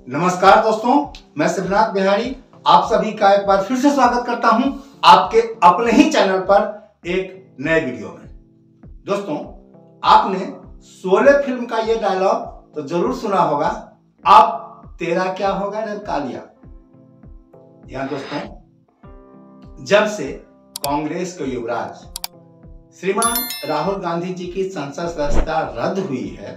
नमस्कार दोस्तों, मैं शिवनाथ बिहारी आप सभी का एक बार फिर से स्वागत करता हूं आपके अपने ही चैनल पर एक नए वीडियो में। दोस्तों, आपने शोले फिल्म का ये डायलॉग तो जरूर सुना होगा, अब तेरा क्या होगा रे कालिया। यहां दोस्तों, जब से कांग्रेस के युवराज श्रीमान राहुल गांधी जी की संसद सदस्यता रद्द हुई है,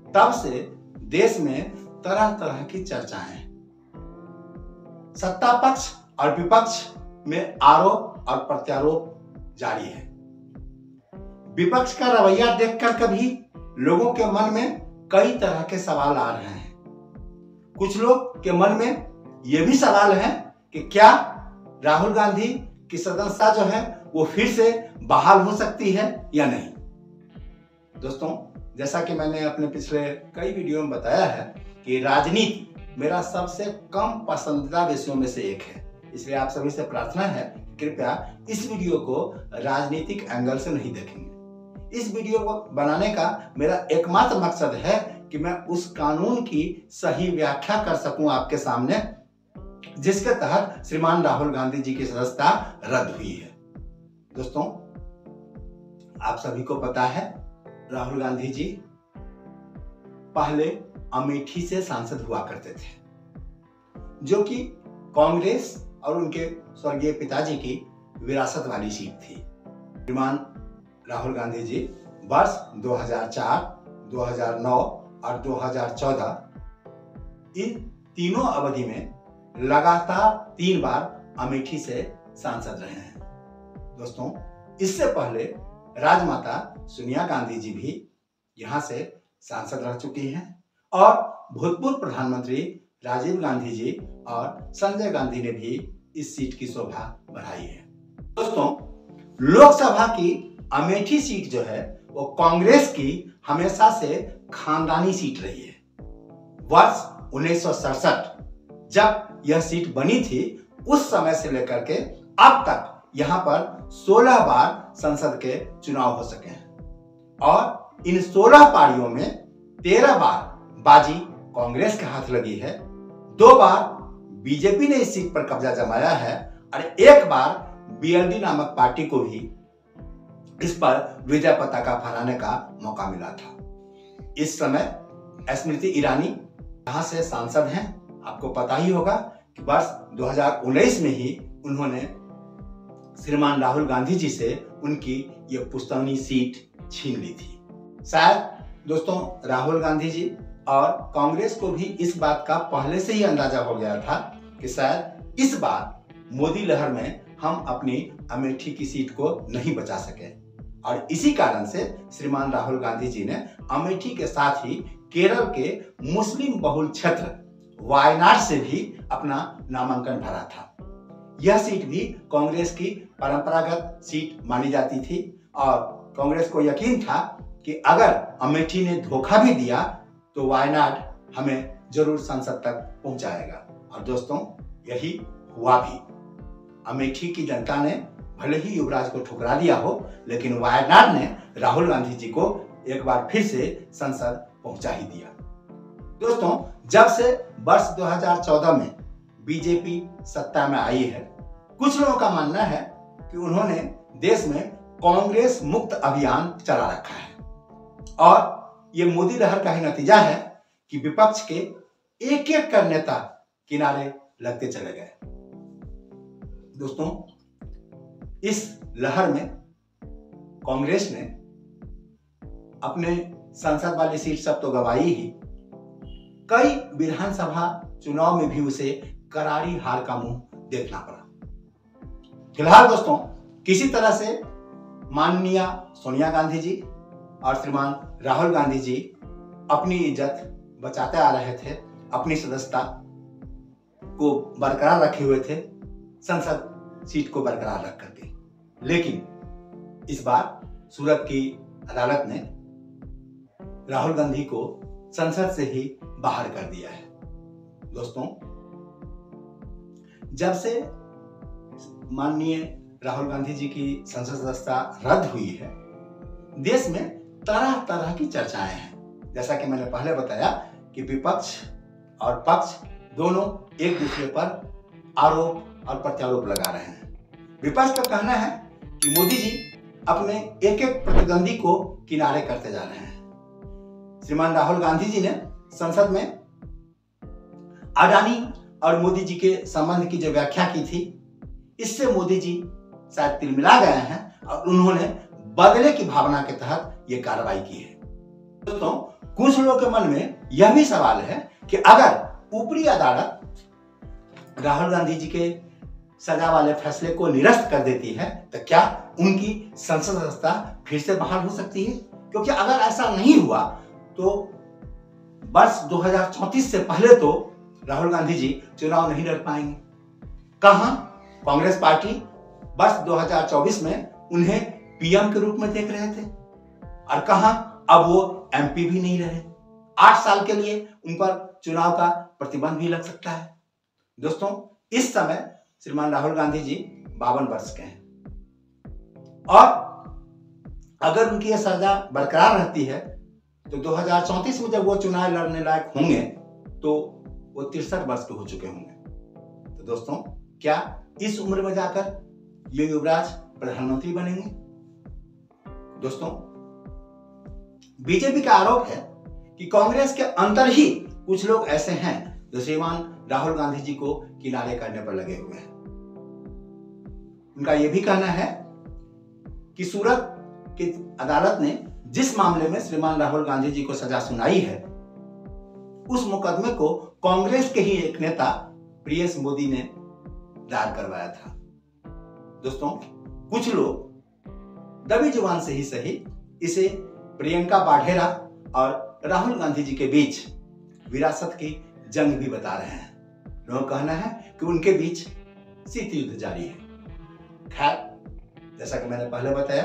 तब से देश में तरह तरह की चर्चाएं हैं। सत्ता पक्ष और विपक्ष में आरोप और प्रत्यारोप जारी है। विपक्ष का रवैया देखकर कभी लोगों के मन में कई तरह के सवाल आ रहे हैं। कुछ लोग के मन में यह भी सवाल है कि क्या राहुल गांधी की सदस्यता जो है वो फिर से बहाल हो सकती है या नहीं। दोस्तों, जैसा कि मैंने अपने पिछले कई वीडियो में बताया है कि राजनीति मेरा सबसे कम पसंदीदा विषयों में से एक है, इसलिए आप सभी से प्रार्थना है कृपया इस वीडियो को राजनीतिक एंगल से नहीं देखेंगे। इस वीडियो को बनाने का मेरा एकमात्र मकसद है कि मैं उस कानून की सही व्याख्या कर सकूं आपके सामने, जिसके तहत श्रीमान राहुल गांधी जी की सदस्यता रद्द हुई है। दोस्तों, आप सभी को पता है राहुल गांधी जी पहले अमेठी से सांसद हुआ करते थे, जो कि कांग्रेस और उनके स्वर्गीय पिताजी की विरासत वाली सीट थी। श्रीमान राहुल गांधी जी वर्ष 2004, 2009 और 2014 इन तीनों अवधि में लगातार 3 बार अमेठी से सांसद रहे हैं। दोस्तों, इससे पहले राजमाता सोनिया गांधी जी भी यहां से सांसद रह चुकी हैं और भूतपूर्व प्रधानमंत्री राजीव गांधी जी और संजय गांधी ने भी इस सीट की शोभा बढ़ाई है। दोस्तों, लोकसभा की अमेठी सीट जो है वो कांग्रेस की हमेशा से खानदानी सीट रही है। वर्ष 1967 जब यह सीट बनी थी, उस समय से लेकर के अब तक यहां पर 16 बार संसद के चुनाव हो सके हैं और इन 16 पारियों में 13 बार बाजी कांग्रेस के हाथ लगी है, 2 बार बीजेपी ने इस सीट पर कब्जा जमाया है और 1 बार बीएलडी नामक पार्टी को भी इस पर विजय पताका फहराने का मौका मिला था। इस समय स्मृति ईरानी यहां से सांसद हैं। आपको पता ही होगा कि वर्ष 2019 में ही उन्होंने श्रीमान राहुल गांधी जी से उनकी ये पुश्तैनी सीट छीन ली थी। शायद दोस्तों, राहुल गांधी जी और कांग्रेस को भी इस बात का पहले से ही अंदाजा हो गया था कि शायद इस बार मोदी लहर में हम अपनी अमेठी की सीट को नहीं बचा सके और इसी कारण से श्रीमान राहुल गांधी जी ने अमेठी के साथ ही केरल के मुस्लिम बहुल क्षेत्र वायनाड से भी अपना नामांकन भरा था। यह सीट भी कांग्रेस की परंपरागत सीट मानी जाती थी और कांग्रेस को यकीन था कि अगर अमेठी ने धोखा भी दिया तो वायनाड हमें जरूर संसद तक पहुंचाएगा। और दोस्तों, यही हुआ भी। अमेठी की जनता ने भले ही युवराज को ठुकरा दिया हो, लेकिन वायनाड ने राहुल गांधी जी को एक बार फिर से संसद पहुंचा ही दिया। दोस्तों, जब से वर्ष 2014 में बीजेपी सत्ता में आई है, कुछ लोगों का मानना है कि उन्होंने देश में कांग्रेस मुक्त अभियान चला रखा है और ये मोदी लहर का ही नतीजा है कि विपक्ष के एक एक कर नेता किनारे लगते चले गए। दोस्तों, इस लहर में कांग्रेस ने अपने संसद वाली सीट सब तो गंवाई ही, कई विधानसभा चुनाव में भी उसे करारी हार का मुंह देखना पड़ा। फिलहाल दोस्तों, किसी तरह से माननीय सोनिया गांधी जी और श्रीमान राहुल गांधी जी अपनी इज्जत बचाते आ रहे थे, अपनी सदस्यता को बरकरार रखे हुए थे, संसद सीट को बरकरार रख करके। लेकिन इस बार सूरत की अदालत ने राहुल गांधी को संसद से ही बाहर कर दिया है। दोस्तों, जब से माननीय राहुल गांधी जी की संसद सदस्यता रद्द हुई है, देश में तरह तरह की चर्चाएं हैं। जैसा कि मैंने पहले बताया कि विपक्ष और पक्ष दोनों एक दूसरे पर आरोप और प्रत्यारोप लगा रहे हैं। विपक्ष का कहना है कि मोदी जी अपने एक एक प्रतिद्वंदी को किनारे करते जा रहे हैं। श्रीमान राहुल गांधी जी ने संसद में अडानी और मोदी जी के संबंध की जो व्याख्या की थी, इससे मोदी जी शायद तिलमिला गए हैं और उन्होंने बदले की भावना के तहत ये कार्रवाई की है। दोस्तों, कुछ लोगों के मन में यह भी सवाल है कि अगर ऊपरी अदालत राहुल गांधी जी के सजा वाले फैसले को निरस्त कर देती है तो क्या उनकी संसद सदस्यता फिर से बहाल हो सकती है? क्योंकि अगर ऐसा नहीं हुआ तो वर्ष 2034 से पहले तो राहुल गांधी जी चुनाव नहीं लड़ पाएंगे। कहां कांग्रेस पार्टी वर्ष 2024 में उन्हें पीएम के रूप में देख रहे थे और कहां अब वो एमपी भी नहीं रहे। 8 साल के लिए उन पर चुनाव का प्रतिबंध भी लग सकता है। दोस्तों, इस समय श्रीमान राहुल गांधी जी 52 वर्ष के हैं और अगर उनकी यह सजा बरकरार रहती है तो 2034 में जब वो चुनाव लड़ने लायक होंगे तो वो 63 वर्ष के हो चुके होंगे। तो दोस्तों, क्या इस उम्र में जाकर ये युवराज प्रधानमंत्री बनेंगे? दोस्तों, बीजेपी का आरोप है कि कांग्रेस के अंदर ही कुछ लोग ऐसे हैं जो श्रीमान राहुल गांधी जी को किनारे करने पर लगे हुए हैं। उनका यह भी कहना है कि सूरत की अदालत ने जिस मामले में श्रीमान राहुल गांधी जी को सजा सुनाई है, उस मुकदमे को कांग्रेस के ही एक नेता प्रियस मोदी ने दायर करवाया था। दोस्तों, कुछ लोग दबी जुबान से ही सही इसे प्रियंका वाढेरा और राहुल गांधी जी के बीच विरासत की जंग भी बता रहे हैं। लोगों का कहना है कि उनके बीच शीत युद्ध जारी है। खैर, जैसा कि मैंने पहले बताया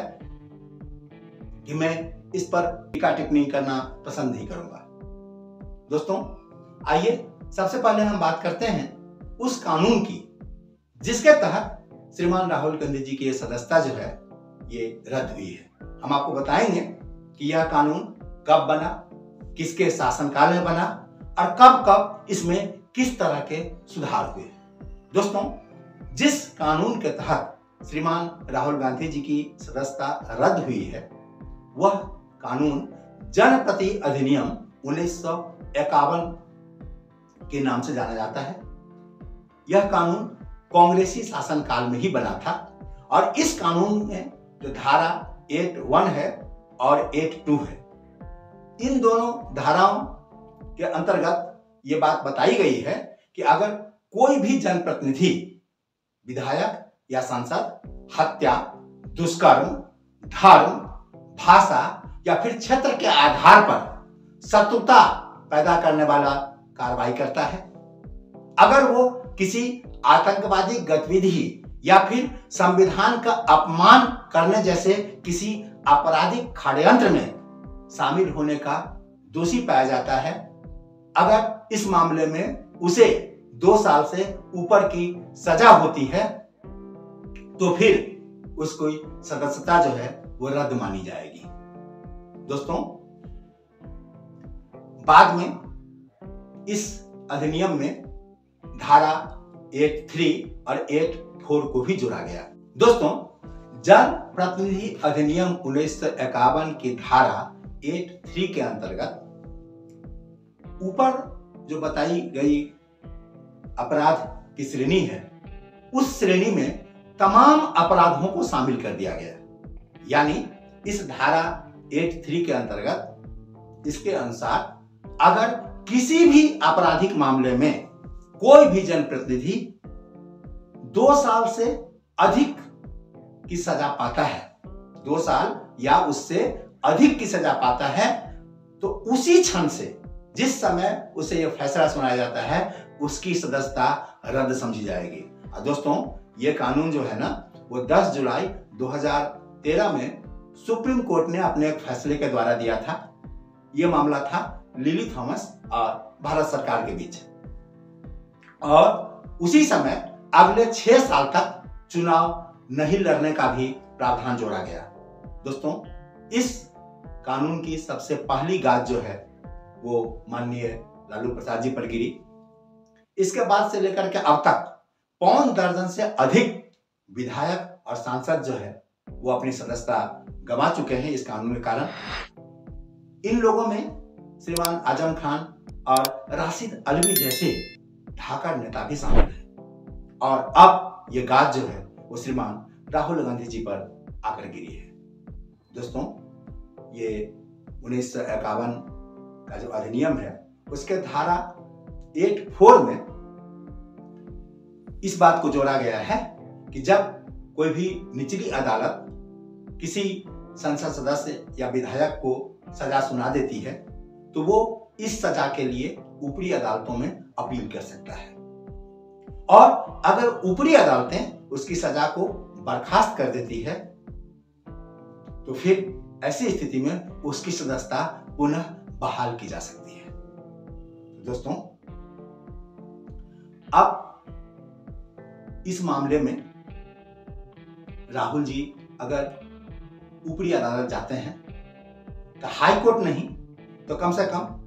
कि मैं इस पर टीका टिप्पणी करना पसंद नहीं करूंगा। दोस्तों, आइए सबसे पहले हम बात करते हैं उस कानून की जिसके तहत श्रीमान राहुल गांधी जी की सदस्यता जो है ये रद्द हुई है। हम आपको बताएंगे कि यह कानून कब बना, किसके शासनकाल में बना और कब कब इसमें किस तरह के सुधार हुए। दोस्तों, जिस कानून के तहत श्रीमान राहुल गांधी जी की सदस्यता रद्द हुई है वह कानून जनप्रति अधिनियम 1951 के नाम से जाना जाता है। यह कानून कांग्रेसी शासनकाल में ही बना था और इस कानून में जो धारा 81 है और 82 है, इन दोनों धाराओं के अंतर्गत ये बात बताई गई है कि अगर कोई भी जनप्रतिनिधि, विधायक या सांसद हत्या, दुष्कर्म, धर्म, भाषा या फिर क्षेत्र के आधार पर शत्रुता पैदा करने वाला कार्रवाई करता है, अगर वो किसी आतंकवादी गतिविधि या फिर संविधान का अपमान करने जैसे किसी आपराधिक षड्यंत्र में शामिल होने का दोषी पाया जाता है, अगर इस मामले में उसे 2 साल से ऊपर की सजा होती है तो फिर उसकी सदस्यता जो है वो रद्द मानी जाएगी। दोस्तों, बाद में इस अधिनियम में धारा 83 और 84 को भी जोड़ा गया। दोस्तों, जन प्रतिनिधि अधिनियम 1951 की धारा 83 के अंतर्गत ऊपर जो बताई गई अपराध की श्रेणी है, उस श्रेणी में तमाम अपराधों को शामिल कर दिया गया। यानी इस धारा 83 के अंतर्गत इसके अनुसार अगर किसी भी आपराधिक मामले में कोई भी जनप्रतिनिधि 2 साल से अधिक की सजा पाता है, 2 साल या उससे अधिक की सजा पाता है, तो उसी क्षण से जिस समय उसे यह फैसला सुनाया जाता है उसकी सदस्यता रद्द समझी जाएगी। और दोस्तों, ये कानून जो है ना वो 10 जुलाई 2013 में सुप्रीम कोर्ट ने अपने एक फैसले के द्वारा दिया था। यह मामला था लिली थॉमस और भारत सरकार के बीच, और उसी समय अगले 6 साल तक चुनाव नहीं लड़ने का भी प्रावधान जोड़ा गया। दोस्तों, इस कानून की सबसे पहली गाज जो है वो माननीय लालू प्रसाद जी पर गिरी। इसके बाद से लेकर के अब तक 5 दर्जन से अधिक विधायक और सांसद जो है वो अपनी सदस्यता गंवा चुके हैं इस कानून के कारण। इन लोगों में श्रीमान आजम खान और राशिद अल्वी जैसे ढाका नेता भी शामिल हैं और अब ये गाज जो है वो श्रीमान राहुल गांधी जी पर आकर गिरी है। दोस्तों, ये 1951 का जो अधिनियम है उसके धारा 84 में इस बात को जोड़ा गया है कि जब कोई भी निचली अदालत किसी संसद सदस्य या विधायक को सजा सुना देती है तो वो इस सजा के लिए ऊपरी अदालतों में अपील कर सकता है और अगर ऊपरी अदालतें उसकी सजा को बर्खास्त कर देती है तो फिर ऐसी स्थिति में उसकी सदस्यता पुनः बहाल की जा सकती है। दोस्तों, अब इस मामले में राहुल जी अगर ऊपरी अदालत जाते हैं तो हाई कोर्ट नहीं तो कम से कम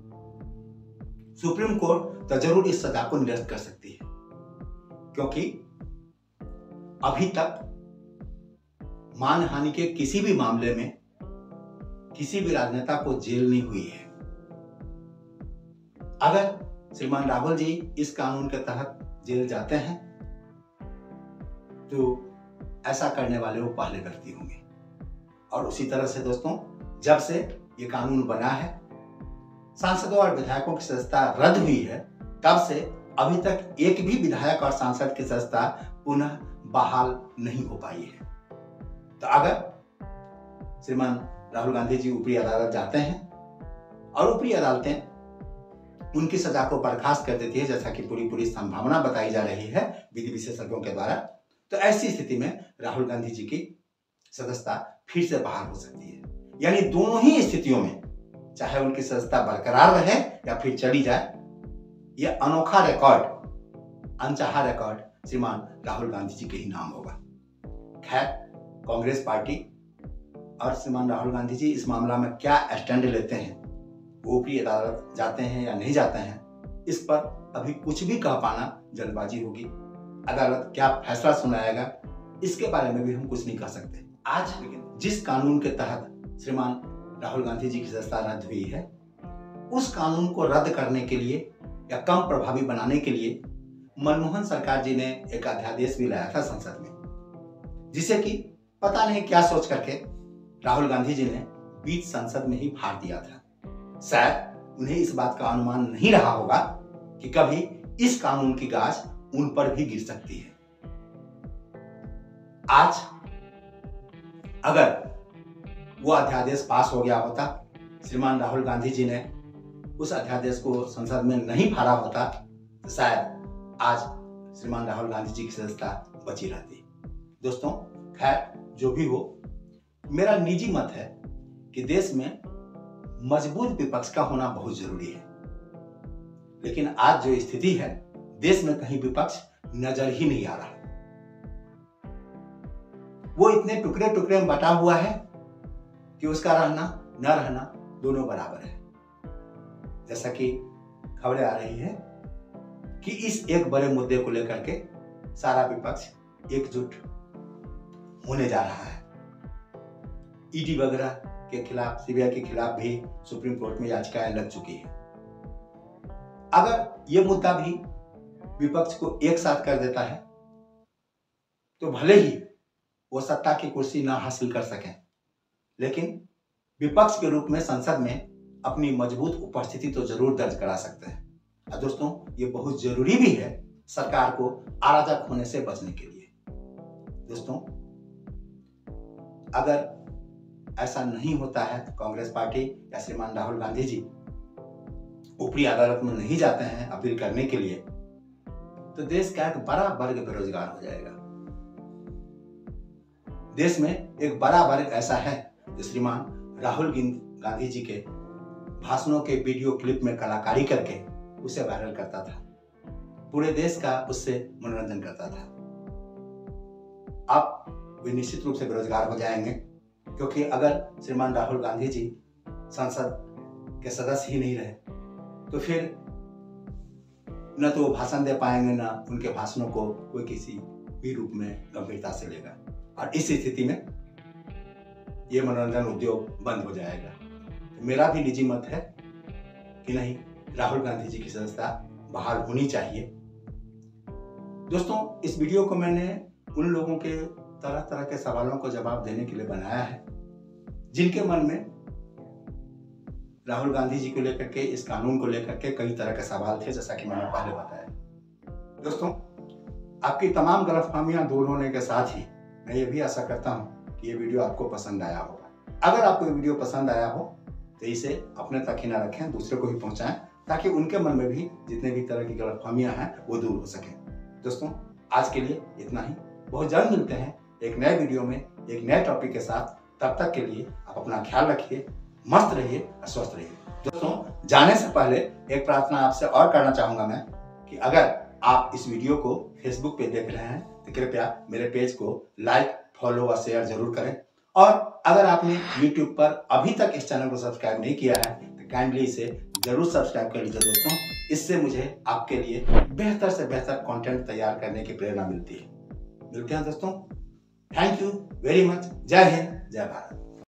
सुप्रीम कोर्ट तो जरूर इस सजा को निरस्त कर सकती है, क्योंकि अभी तक मानहानि के किसी भी मामले में किसी भी राजनेता को जेल नहीं हुई है। अगर श्रीमान राहुल जी इस कानून के तहत जेल जाते हैं तो ऐसा करने वाले वो पहले व्यक्ति होंगे। और उसी तरह से दोस्तों, जब से ये कानून बना है, सांसदों और विधायकों की सदस्यता रद्द हुई है, तब से अभी तक एक भी विधायक और सांसद की सदस्यता पुनः बहाल नहीं हो पाई है। तो अगर श्रीमान राहुल गांधी जी ऊपरी अदालत जाते हैं और ऊपरी अदालतें उनकी सजा को बर्खास्त कर देती है, जैसा कि पूरी संभावना बताई जा रही है विधि विशेषज्ञों के द्वारा, तो ऐसी स्थिति में राहुल गांधी जी की सदस्यता फिर से बहाल हो सकती है। यानी दोनों ही स्थितियों में, चाहे उनकी सदस्यता बरकरार रहे या फिर चली जाए, यह अनोखा रिकॉर्ड, अनचाहा रिकॉर्ड श्रीमान राहुल गांधी जी के ही नाम होगा। खैर, कांग्रेस पार्टी और श्रीमान राहुल गांधी जी इस मामला में क्या स्टैंड लेते हैं, वो ऊपरी अदालत जाते हैं या नहीं जाते हैं, इस पर अभी कुछ भी कह पाना जल्दबाजी होगी। अदालत क्या फैसला सुनाएगा इसके बारे में भी हम कुछ नहीं कह सकते। आज जिस कानून के तहत श्रीमान राहुल गांधी जी की सदस्यता रद्द हुई है, उस कानून को रद्द करने के लिए या कम प्रभावी बनाने के लिए मनमोहन सरकार जी ने एक अध्यादेश भी लाया था संसद में, जिसे कि पता नहीं क्या सोच करके राहुल गांधी जी ने बीच संसद में ही फाड़ दिया था। शायद उन्हें इस बात का अनुमान नहीं रहा होगा कि कभी इस कानून की गाज उन पर भी गिर सकती है। आज अगर वो अध्यादेश पास हो गया होता, श्रीमान राहुल गांधी जी ने उस अध्यादेश को संसद में नहीं फाड़ा होता, तो शायद आज श्रीमान राहुल गांधी जी की सदस्यता बची रहती। दोस्तों, खैर जो भी हो, मेरा निजी मत है कि देश में मजबूत विपक्ष का होना बहुत जरूरी है। लेकिन आज जो स्थिति है, देश में कहीं विपक्ष नजर ही नहीं आ रहा। वो इतने टुकड़े टुकड़े में बटा हुआ है कि उसका रहना न रहना दोनों बराबर है। जैसा कि खबरें आ रही है कि इस एक बड़े मुद्दे को लेकर के सारा विपक्ष एकजुट होने जा रहा है। ईडी वगैरह के खिलाफ, सीबीआई के खिलाफ भी सुप्रीम कोर्ट में याचिकाएं लग चुकी है। अगर यह मुद्दा भी विपक्ष को एक साथ कर देता है तो भले ही वो सत्ता की कुर्सी ना हासिल कर सकें, लेकिन विपक्ष के रूप में संसद में अपनी मजबूत उपस्थिति तो जरूर दर्ज करा सकते हैं। और दोस्तों, ये बहुत जरूरी भी है सरकार को अराजक होने से बचने के लिए। दोस्तों, अगर ऐसा नहीं होता है तो कांग्रेस पार्टी या श्रीमान राहुल गांधी जी ऊपरी अदालत में नहीं जाते हैं अपील करने के लिए, तो देश का एक बड़ा वर्ग बेरोजगार हो जाएगा। देश में एक बड़ा वर्ग ऐसा है जो श्रीमान राहुल गांधी जी के भाषणों के वीडियो क्लिप में कलाकारी करके उसे वायरल करता था, पूरे देश का उससे मनोरंजन करता था। अब वे निश्चित रूप से बेरोजगार हो जाएंगे, क्योंकि अगर श्रीमान राहुल गांधी जी संसद के सदस्य ही नहीं रहे तो फिर न तो वो भाषण दे पाएंगे, न उनके भाषणों को कोई किसी भी रूप में गंभीरता से लेगा। और इस स्थिति में ये मनोरंजन उद्योग बंद हो जाएगा। तो मेरा भी निजी मत है कि नहीं, राहुल गांधी जी की सदस्यता बहाल होनी चाहिए। दोस्तों, इस वीडियो को मैंने उन लोगों के तरह तरह के सवालों को जवाब देने के लिए बनाया है जिनके मन में राहुल गांधी जी को लेकर के, इस कानून को लेकर के कई तरह के सवाल थे, जैसा कि मैंने पहले बताया। दोस्तों, आपकी तमाम गलतफहमियां दूर होने के साथ ही मैं ये भी आशा करता हूं कि ये वीडियो आपको पसंद आया होगा। अगर आपको ये वीडियो पसंद आया हो तो इसे अपने तक ही ना रखें, दूसरे को भी पहुंचाएं, ताकि उनके मन में भी जितने भी तरह की गलतफहमियां हैं वो दूर हो सकें। दोस्तों, आज के लिए इतना ही। बहुत जल्द मिलते हैं एक नए वीडियो में एक नए टॉपिक के साथ। तब तक के लिए आप अपना ख्याल रखिए, मस्त रहिए और स्वस्थ रहिए। दोस्तों, जाने से पहले एक प्रार्थना आपसे और करना चाहूंगा मैं कि अगर आप इस वीडियो को फेसबुक पे देख रहे हैं तो कृपया मेरे पेज को लाइक, फॉलो और शेयर जरूर करें। और अगर आपने यूट्यूब पर अभी तक इस चैनल को सब्सक्राइब नहीं किया है तो काइंडली इसे जरूर सब्सक्राइब कर लीजिए दोस्तों। इससे मुझे आपके लिए बेहतर से बेहतर कंटेंट तैयार करने की प्रेरणा मिलती है। मिलते हैं दोस्तों। Thank you very much. जय हिंद, जय भारत।